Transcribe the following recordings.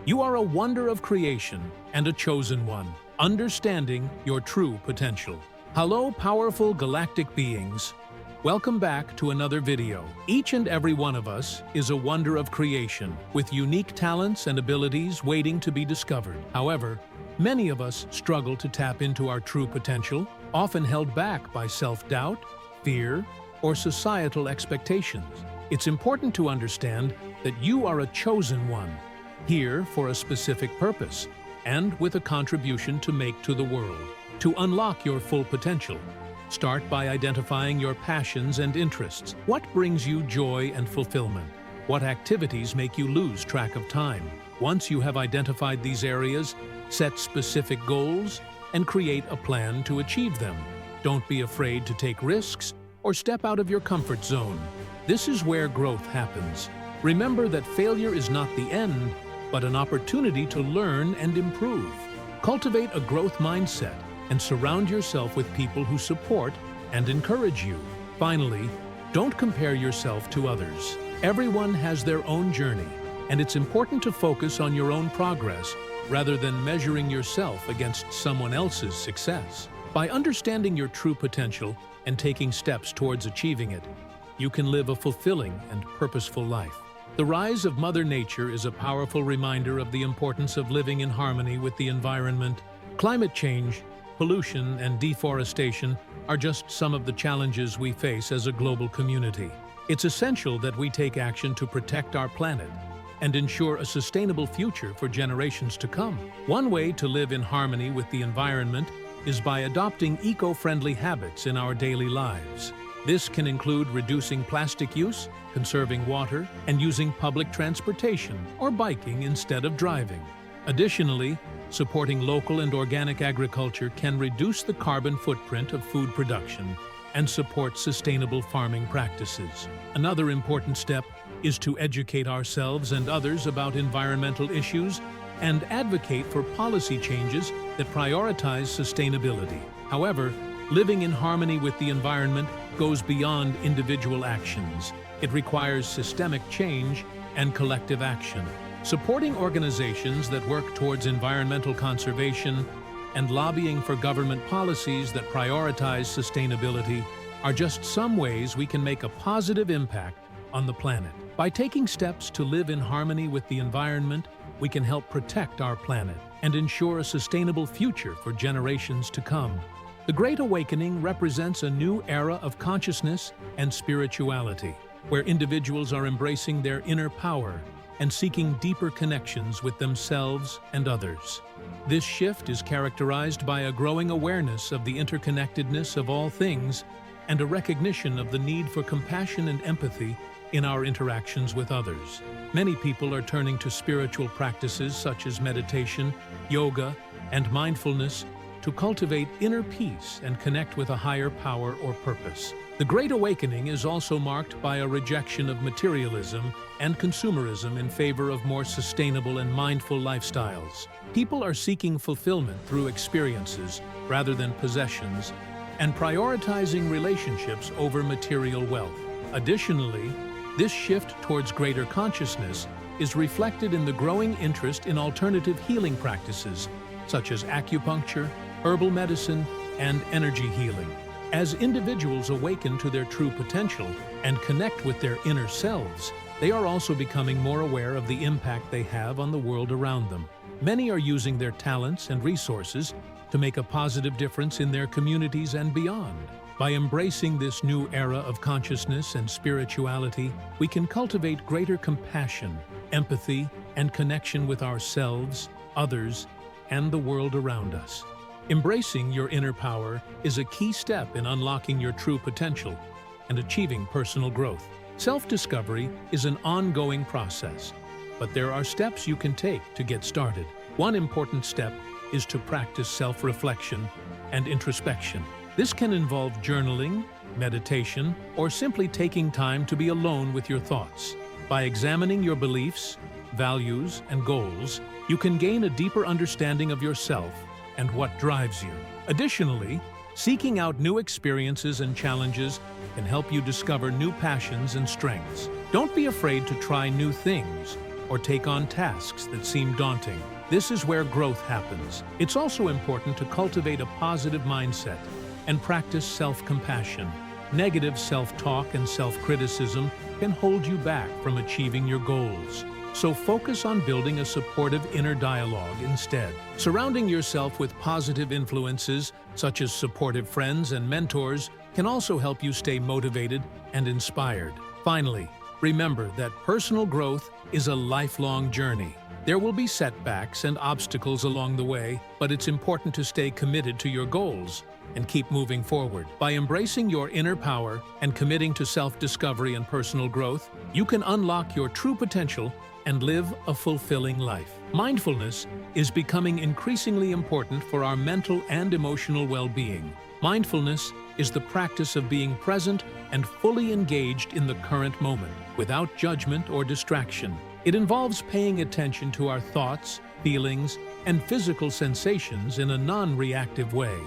You are a wonder of creation and a chosen one, understanding your true potential. Hello, powerful galactic beings. Welcome back to another video. Each and every one of us is a wonder of creation, with unique talents and abilities waiting to be discovered. However, many of us struggle to tap into our true potential, often held back by self-doubt, fear, or societal expectations. It's important to understand that you are a chosen one, here for a specific purpose, and with a contribution to make to the world. To unlock your full potential, start by identifying your passions and interests. What brings you joy and fulfillment? What activities make you lose track of time? Once you have identified these areas, set specific goals and create a plan to achieve them. Don't be afraid to take risks or step out of your comfort zone. This is where growth happens. Remember that failure is not the end, but an opportunity to learn and improve. Cultivate a growth mindset and surround yourself with people who support and encourage you. Finally, don't compare yourself to others. Everyone has their own journey, and it's important to focus on your own progress rather than measuring yourself against someone else's success. By understanding your true potential and taking steps towards achieving it, you can live a fulfilling and purposeful life. The rise of Mother Nature is a powerful reminder of the importance of living in harmony with the environment. Climate change, pollution, and deforestation are just some of the challenges we face as a global community. It's essential that we take action to protect our planet and ensure a sustainable future for generations to come. One way to live in harmony with the environment is by adopting eco-friendly habits in our daily lives. This can include reducing plastic use, conserving water, and using public transportation or biking instead of driving. Additionally, supporting local and organic agriculture can reduce the carbon footprint of food production and support sustainable farming practices. Another important step is to educate ourselves and others about environmental issues and advocate for policy changes that prioritize sustainability. However, living in harmony with the environment goes beyond individual actions. It requires systemic change and collective action. Supporting organizations that work towards environmental conservation and lobbying for government policies that prioritize sustainability are just some ways we can make a positive impact on the planet. By taking steps to live in harmony with the environment, we can help protect our planet and ensure a sustainable future for generations to come. The Great Awakening represents a new era of consciousness and spirituality, where individuals are embracing their inner power and seeking deeper connections with themselves and others. This shift is characterized by a growing awareness of the interconnectedness of all things and a recognition of the need for compassion and empathy in our interactions with others. Many people are turning to spiritual practices such as meditation, yoga, and mindfulness to cultivate inner peace and connect with a higher power or purpose. The Great Awakening is also marked by a rejection of materialism and consumerism in favor of more sustainable and mindful lifestyles. People are seeking fulfillment through experiences rather than possessions and prioritizing relationships over material wealth. Additionally, this shift towards greater consciousness is reflected in the growing interest in alternative healing practices such as acupuncture, herbal medicine, and energy healing. As individuals awaken to their true potential and connect with their inner selves, they are also becoming more aware of the impact they have on the world around them. Many are using their talents and resources to make a positive difference in their communities and beyond. By embracing this new era of consciousness and spirituality, we can cultivate greater compassion, empathy, and connection with ourselves, others, and the world around us. Embracing your inner power is a key step in unlocking your true potential and achieving personal growth. Self-discovery is an ongoing process, but there are steps you can take to get started. One important step is to practice self-reflection and introspection. This can involve journaling, meditation, or simply taking time to be alone with your thoughts. By examining your beliefs, values, and goals, you can gain a deeper understanding of yourself and what drives you. Additionally, seeking out new experiences and challenges can help you discover new passions and strengths. Don't be afraid to try new things or take on tasks that seem daunting. This is where growth happens. It's also important to cultivate a positive mindset and practice self-compassion. Negative self-talk and self-criticism can hold you back from achieving your goals. So focus on building a supportive inner dialogue instead. Surrounding yourself with positive influences, such as supportive friends and mentors, can also help you stay motivated and inspired. Finally, remember that personal growth is a lifelong journey. There will be setbacks and obstacles along the way, but it's important to stay committed to your goals and keep moving forward. By embracing your inner power and committing to self-discovery and personal growth, you can unlock your true potential and live a fulfilling life. Mindfulness is becoming increasingly important for our mental and emotional well-being. Mindfulness is the practice of being present and fully engaged in the current moment, without judgment or distraction. It involves paying attention to our thoughts, feelings, and physical sensations in a non-reactive way.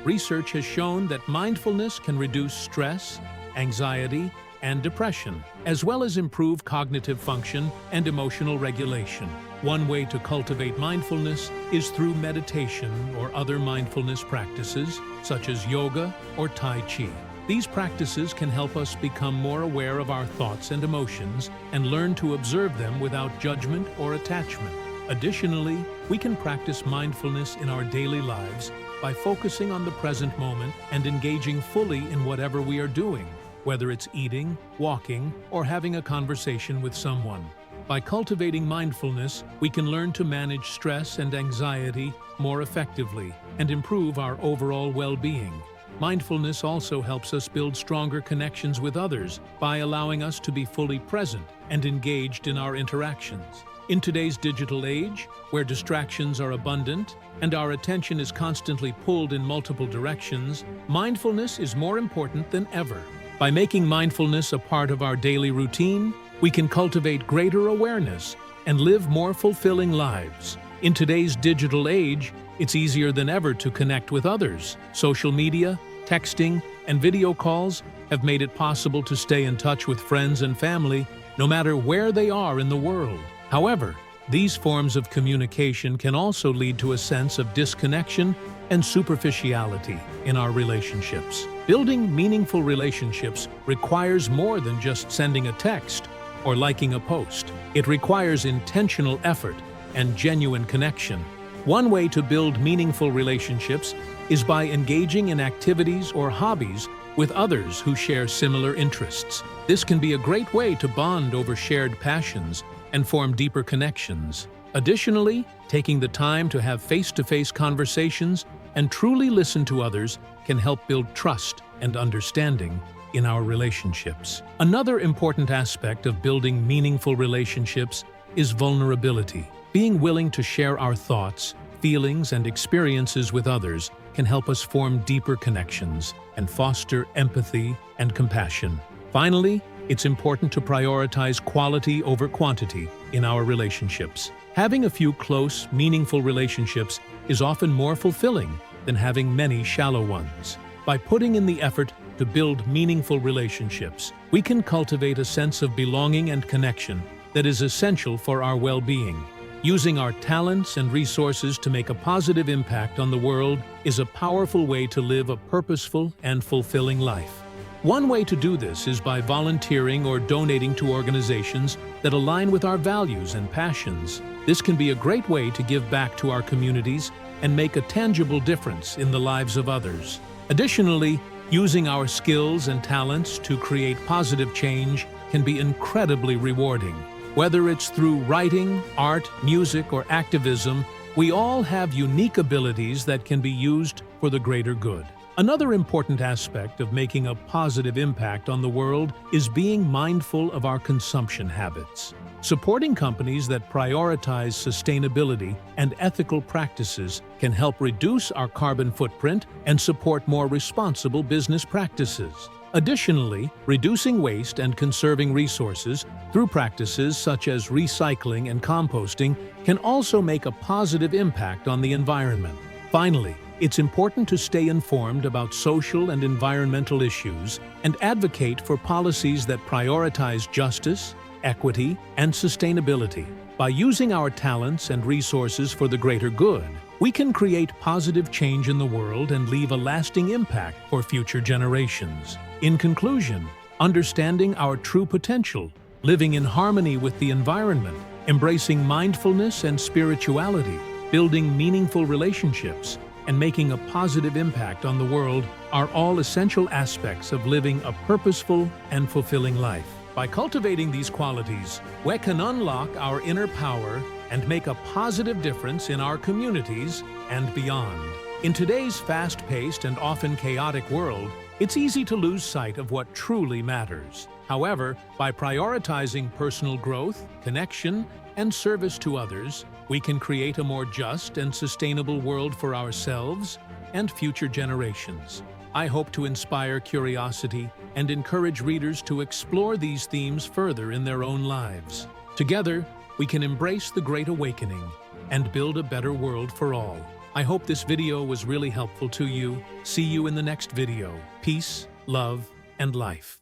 Research has shown that mindfulness can reduce stress, anxiety, and depression, as well as improve cognitive function and emotional regulation. One way to cultivate mindfulness is through meditation or other mindfulness practices, such as yoga or Tai Chi. These practices can help us become more aware of our thoughts and emotions and learn to observe them without judgment or attachment. Additionally, we can practice mindfulness in our daily lives by focusing on the present moment and engaging fully in whatever we are doing, whether it's eating, walking, or having a conversation with someone. By cultivating mindfulness, we can learn to manage stress and anxiety more effectively and improve our overall well-being. Mindfulness also helps us build stronger connections with others by allowing us to be fully present and engaged in our interactions. In today's digital age, where distractions are abundant and our attention is constantly pulled in multiple directions, mindfulness is more important than ever. By making mindfulness a part of our daily routine, we can cultivate greater awareness and live more fulfilling lives. In today's digital age, it's easier than ever to connect with others. Social media, texting, and video calls have made it possible to stay in touch with friends and family, no matter where they are in the world. However, these forms of communication can also lead to a sense of disconnection and superficiality in our relationships. Building meaningful relationships requires more than just sending a text or liking a post. It requires intentional effort and genuine connection. One way to build meaningful relationships is by engaging in activities or hobbies with others who share similar interests. This can be a great way to bond over shared passions and form deeper connections. Additionally, taking the time to have face-to-face conversations and truly listen to others can help build trust and understanding in our relationships. Another important aspect of building meaningful relationships is vulnerability. Being willing to share our thoughts, feelings, and experiences with others can help us form deeper connections and foster empathy and compassion. Finally, it's important to prioritize quality over quantity in our relationships. Having a few close, meaningful relationships is often more fulfilling than having many shallow ones. By putting in the effort to build meaningful relationships, we can cultivate a sense of belonging and connection that is essential for our well-being. Using our talents and resources to make a positive impact on the world is a powerful way to live a purposeful and fulfilling life. One way to do this is by volunteering or donating to organizations that align with our values and passions. This can be a great way to give back to our communities and make a tangible difference in the lives of others. Additionally, using our skills and talents to create positive change can be incredibly rewarding. Whether it's through writing, art, music, or activism, we all have unique abilities that can be used for the greater good. Another important aspect of making a positive impact on the world is being mindful of our consumption habits. Supporting companies that prioritize sustainability and ethical practices can help reduce our carbon footprint and support more responsible business practices. Additionally, reducing waste and conserving resources through practices such as recycling and composting can also make a positive impact on the environment. Finally, it's important to stay informed about social and environmental issues and advocate for policies that prioritize justice, equity, and sustainability. By using our talents and resources for the greater good, we can create positive change in the world and leave a lasting impact for future generations. In conclusion, understanding our true potential, living in harmony with the environment, embracing mindfulness and spirituality, building meaningful relationships, and making a positive impact on the world are all essential aspects of living a purposeful and fulfilling life. By cultivating these qualities, we can unlock our inner power and make a positive difference in our communities and beyond. In today's fast-paced and often chaotic world, it's easy to lose sight of what truly matters. However, by prioritizing personal growth, connection, and service to others, we can create a more just and sustainable world for ourselves and future generations. I hope to inspire curiosity and encourage readers to explore these themes further in their own lives. Together, we can embrace the Great Awakening and build a better world for all. I hope this video was really helpful to you. See you in the next video. Peace, love, and life.